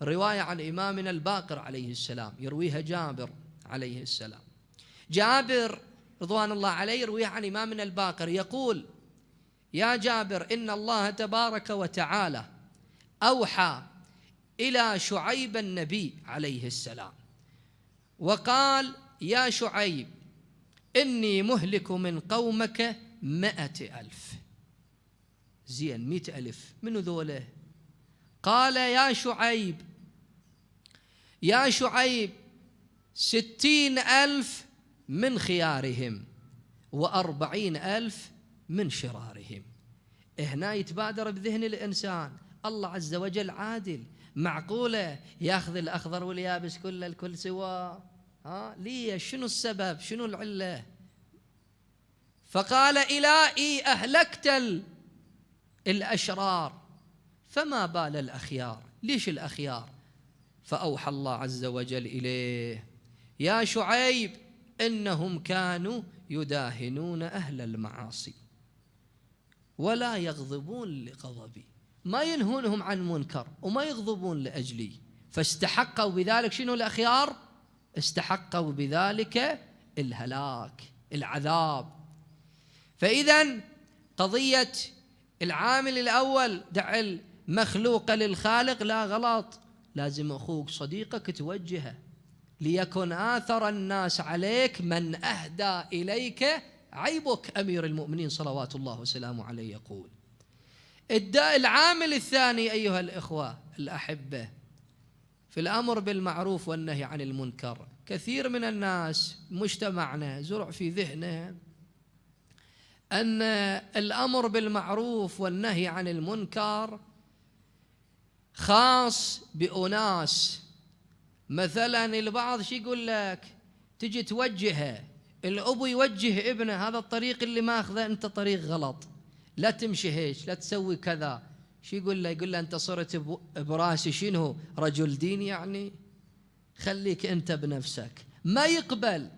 رواية عن إمامنا الباقر عليه السلام، يرويها جابر عليه السلام. جابر رضوان الله عليه يرويها عن إمامنا الباقر، يقول: يا جابر، إن الله تبارك وتعالى أوحى إلى شعيب النبي عليه السلام وقال: يا شعيب، إني مهلك من قومك 100,000. زين، 100,000 منو ذوله؟ قال: يا شعيب 60,000 من خيارهم و40,000 من شرارهم. هنا يتبادر بذهن الإنسان الله عز وجل عادل. معقولة ياخذ الأخضر واليابس كله الكل سوا؟ ليه؟ شنو السبب؟ شنو العلة؟ فقال: إلهي أهلكت الأشرار، فما بال الأخيار؟ ليش الأخيار؟ فأوحى الله عز وجل إليه: يا شعيب، إنهم كانوا يداهنون أهل المعاصي ولا يغضبون لغضبي. ما ينهونهم عن منكر وما يغضبون لأجلي، فاستحقوا بذلك شنو الأخيار؟ استحقوا بذلك الهلاك، العذاب. فإذا قضية العامل الأول دع المخلوق للخالق لا غلط، لازم أخوك صديقك توجهه. ليكن آثر الناس عليك من أهدى إليك عيبك. أمير المؤمنين صلوات الله وسلامه عليه يقول. العامل الثاني أيها الإخوة الأحبة في الأمر بالمعروف والنهي عن المنكر، كثير من الناس مجتمعنا زرع في ذهنه أن الأمر بالمعروف والنهي عن المنكر خاص بأناس. مثلا البعض شي يقول لك، تجي توجهه، الأبو يوجه ابنه: هذا الطريق اللي ماخذه أنت طريق غلط، لا تمشي هيك، لا تسوي كذا. شي يقول له؟ يقول له: أنت صرت براسي شنو؟ رجل دين يعني؟ خليك أنت بنفسك. ما يقبل.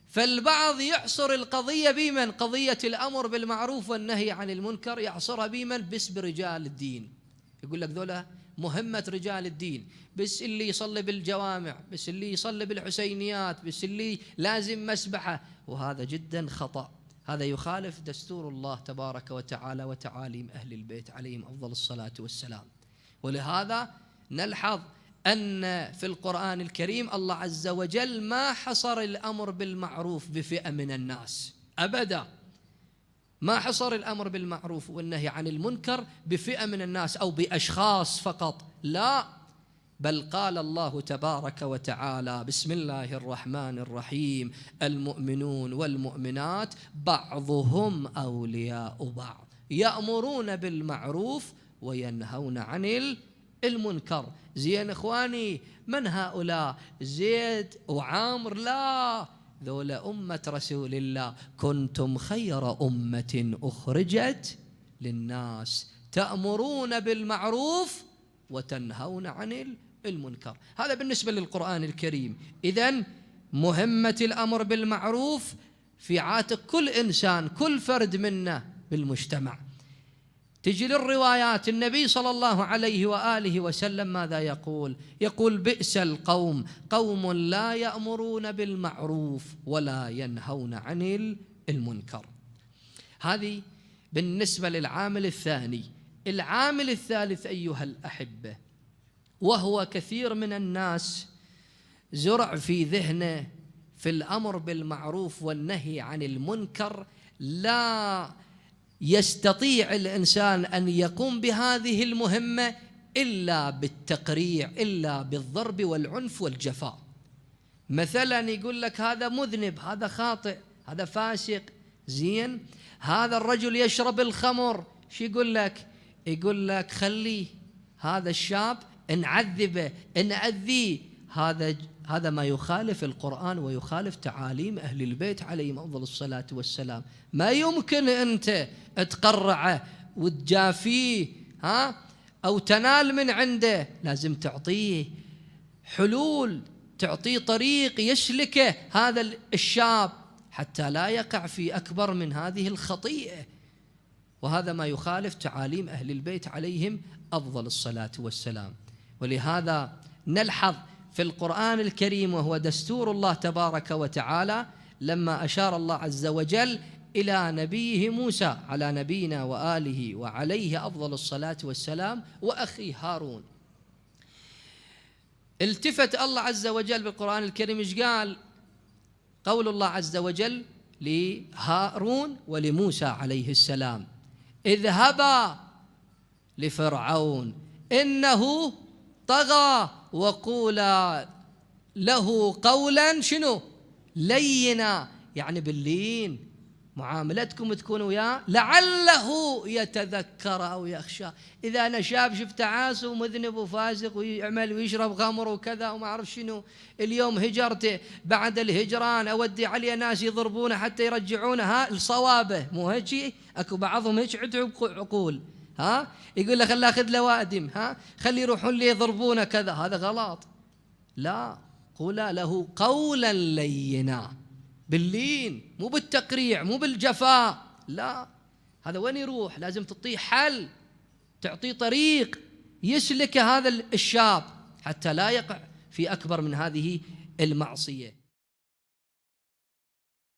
فالبعض يعصر القضية بمن؟ قضية الأمر بالمعروف والنهي عن المنكر يعصرها بمن؟ بس برجال الدين. يقول لك ذولا مهمة رجال الدين، بس اللي يصلي بالجوامع، بس اللي يصلي بالحسينيات، بس اللي لازم مسبحة. وهذا جدا خطأ، هذا يخالف دستور الله تبارك وتعالى وتعاليم أهل البيت عليهم أفضل الصلاة والسلام. ولهذا نلحظ أن في القرآن الكريم الله عز وجل ما حصر الأمر بالمعروف بفئة من الناس أبدا، ما حصر الأمر بالمعروف والنهي عن المنكر بفئة من الناس أو بأشخاص فقط، لا، بل قال الله تبارك وتعالى: بسم الله الرحمن الرحيم: المؤمنون والمؤمنات بعضهم أولياء بعض يأمرون بالمعروف وينهون عن المنكر. زين إخواني، من هؤلاء؟ زيد وعامر؟ لا، ذولا أمة رسول الله. كنتم خير أمة أخرجت للناس تأمرون بالمعروف وتنهون عن المنكر. هذا بالنسبة للقرآن الكريم. إذن مهمة الأمر بالمعروف في عاتق كل إنسان، كل فرد منا بالمجتمع. تجي للروايات، النبي صلى الله عليه وآله وسلم ماذا يقول؟ يقول: بئس القوم قوم لا يأمرون بالمعروف ولا ينهون عن المنكر. هذه بالنسبة للعامل الثاني. العامل الثالث أيها الأحبة، وهو كثير من الناس زرع في ذهنه في الأمر بالمعروف والنهي عن المنكر، لا يستطيع الإنسان أن يقوم بهذه المهمة إلا بالتقريع، إلا بالضرب والعنف والجفاء. مثلا يقول لك: هذا مذنب، هذا خاطئ، هذا فاسق. زين، هذا الرجل يشرب الخمر، شو يقول لك؟ يقول لك: خليه، هذا الشاب نعذبه، نأذيه. هذا ما يخالف القرآن ويخالف تعاليم أهل البيت عليهم أفضل الصلاة والسلام. ما يمكن أنت تقرعه وتجافيه أو تنال من عنده، لازم تعطيه حلول، تعطيه طريق يسلكه هذا الشاب حتى لا يقع في أكبر من هذه الخطيئة. وهذا ما يخالف تعاليم أهل البيت عليهم أفضل الصلاة والسلام. ولهذا نلحظ في القرآن الكريم وهو دستور الله تبارك وتعالى لما أشار الله عز وجل إلى نبيه موسى على نبينا وآله وعليه أفضل الصلاة والسلام وأخي هارون، التفت الله عز وجل بالقرآن الكريم إيش قال؟ قول الله عز وجل لهارون ولموسى عليه السلام: اذهبا لفرعون إنه طغى وقولا له قولا شنو؟ لينا، يعني باللين، معاملتكم تكون وياه لعله يتذكر أو يخشى. إذا أنا شاب شفت عاس ومذنب وفاسق ويعمل ويشرب خمر وكذا وما أعرف شنو، اليوم هجرته، بعد الهجران أودي عليه ناس يضربونه حتى يرجعونه لصوابه، مو هيك؟ أكو بعضهم هيك عندهم عقول، يقول له خلي أخذ له وادم، خلي يروحون لي يضربونه كذا، هذا غلط. لا، قولا له قولا لينا، باللين، مو بالتقريع، مو بالجفاء، لا. هذا وين يروح؟ لازم تعطيه حل، تعطيه طريق يسلك هذا الشاب حتى لا يقع في أكبر من هذه المعصية.